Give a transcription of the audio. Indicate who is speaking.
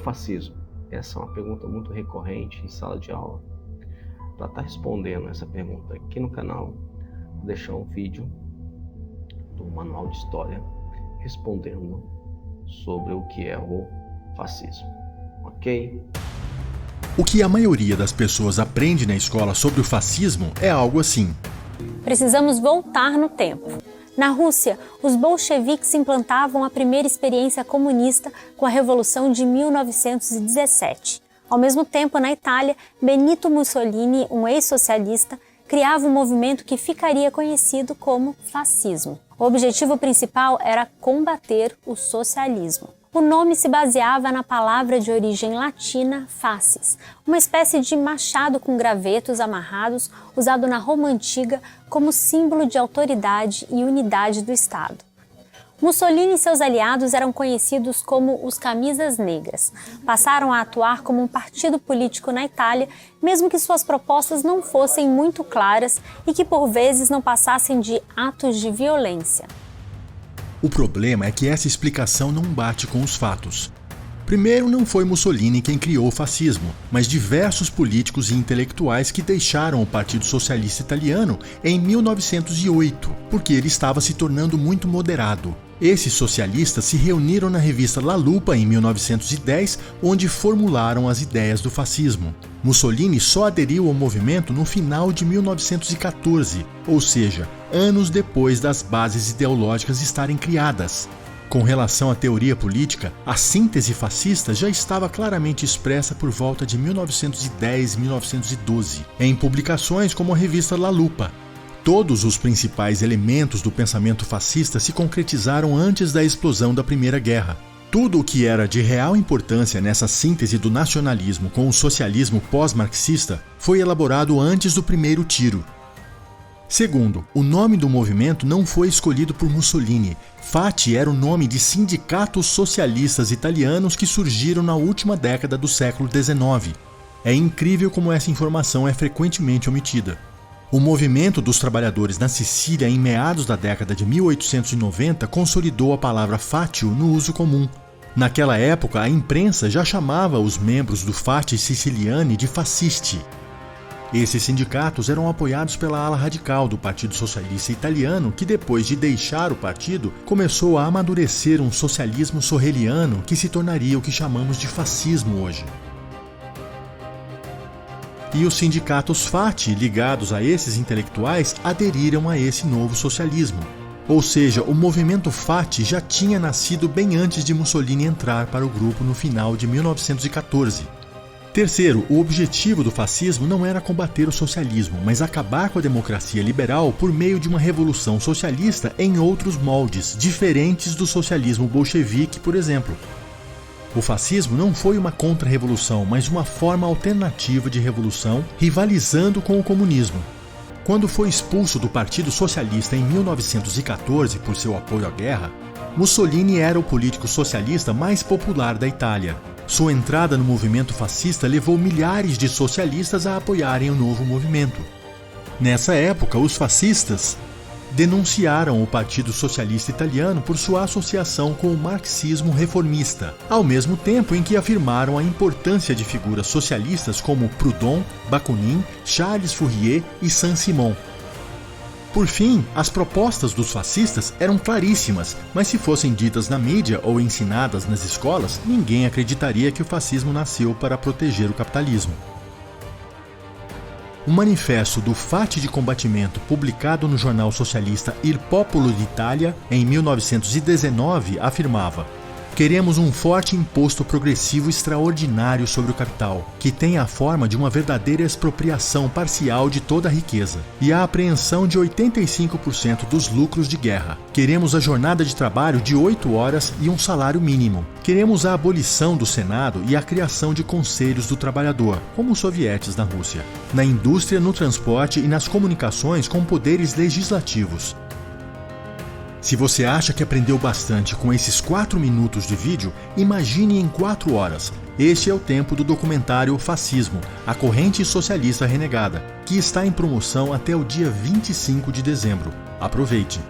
Speaker 1: fascismo? Essa é uma pergunta muito recorrente em sala de aula. Para estar respondendo essa pergunta aqui no canal, vou deixar um vídeo do Manual de História respondendo sobre o que é o fascismo, ok?
Speaker 2: O que a maioria das pessoas aprende na escola sobre o fascismo é algo assim.
Speaker 3: Precisamos voltar no tempo. Na Rússia, os bolcheviques implantavam a primeira experiência comunista com a Revolução de 1917. Ao mesmo tempo, na Itália, Benito Mussolini, um ex-socialista, criava um movimento que ficaria conhecido como fascismo. O objetivo principal era combater o socialismo. O nome se baseava na palavra de origem latina fasces, uma espécie de machado com gravetos amarrados usado na Roma Antiga como símbolo de autoridade e unidade do Estado. Mussolini e seus aliados eram conhecidos como os Camisas Negras. Passaram a atuar como um partido político na Itália, mesmo que suas propostas não fossem muito claras e que por vezes não passassem de atos de violência.
Speaker 2: O problema é que essa explicação não bate com os fatos. Primeiro, não foi Mussolini quem criou o fascismo, mas diversos políticos e intelectuais que deixaram o Partido Socialista Italiano em 1908, porque ele estava se tornando muito moderado. Esses socialistas se reuniram na revista La Lupa em 1910, onde formularam as ideias do fascismo. Mussolini só aderiu ao movimento no final de 1914, ou seja, anos depois das bases ideológicas estarem criadas. Com relação à teoria política, a síntese fascista já estava claramente expressa por volta de 1910 e 1912, em publicações como a revista La Lupa. Todos os principais elementos do pensamento fascista se concretizaram antes da explosão da Primeira Guerra. Tudo o que era de real importância nessa síntese do nacionalismo com o socialismo pós-marxista foi elaborado antes do primeiro tiro. Segundo, o nome do movimento não foi escolhido por Mussolini. FACI era o nome de sindicatos socialistas italianos que surgiram na última década do século XIX. É incrível como essa informação é frequentemente omitida. O movimento dos trabalhadores na Sicília em meados da década de 1890 consolidou a palavra fatio no uso comum. Naquela época, a imprensa já chamava os membros do Fatih Siciliani de fascisti. Esses sindicatos eram apoiados pela ala radical do Partido Socialista Italiano, que depois de deixar o partido, começou a amadurecer um socialismo sorreliano que se tornaria o que chamamos de fascismo hoje. E os sindicatos Fatih, ligados a esses intelectuais, aderiram a esse novo socialismo. Ou seja, o movimento Fatih já tinha nascido bem antes de Mussolini entrar para o grupo no final de 1914. Terceiro, o objetivo do fascismo não era combater o socialismo, mas acabar com a democracia liberal por meio de uma revolução socialista em outros moldes, diferentes do socialismo bolchevique, por exemplo. O fascismo não foi uma contra-revolução, mas uma forma alternativa de revolução, rivalizando com o comunismo. Quando foi expulso do Partido Socialista em 1914 por seu apoio à guerra, Mussolini era o político socialista mais popular da Itália. Sua entrada no movimento fascista levou milhares de socialistas a apoiarem o novo movimento. Nessa época, os fascistas denunciaram o Partido Socialista Italiano por sua associação com o marxismo reformista, ao mesmo tempo em que afirmaram a importância de figuras socialistas como Proudhon, Bakunin, Charles Fourier e Saint-Simon. Por fim, as propostas dos fascistas eram claríssimas, mas se fossem ditas na mídia ou ensinadas nas escolas, ninguém acreditaria que o fascismo nasceu para proteger o capitalismo. O manifesto do Fatih de Combatimento, publicado no jornal socialista Il Popolo d'Italia em 1919, afirmava: "Queremos um forte imposto progressivo extraordinário sobre o capital, que tenha a forma de uma verdadeira expropriação parcial de toda a riqueza e a apreensão de 85% dos lucros de guerra. Queremos a jornada de trabalho de 8 horas e um salário mínimo. Queremos a abolição do Senado e a criação de conselhos do trabalhador, como os sovietes na Rússia, na indústria, no transporte e nas comunicações com poderes legislativos." Se você acha que aprendeu bastante com esses 4 minutos de vídeo, imagine em 4 horas. Este é o tempo do documentário Fascismo, a corrente socialista renegada, que está em promoção até o dia 25 de dezembro. Aproveite!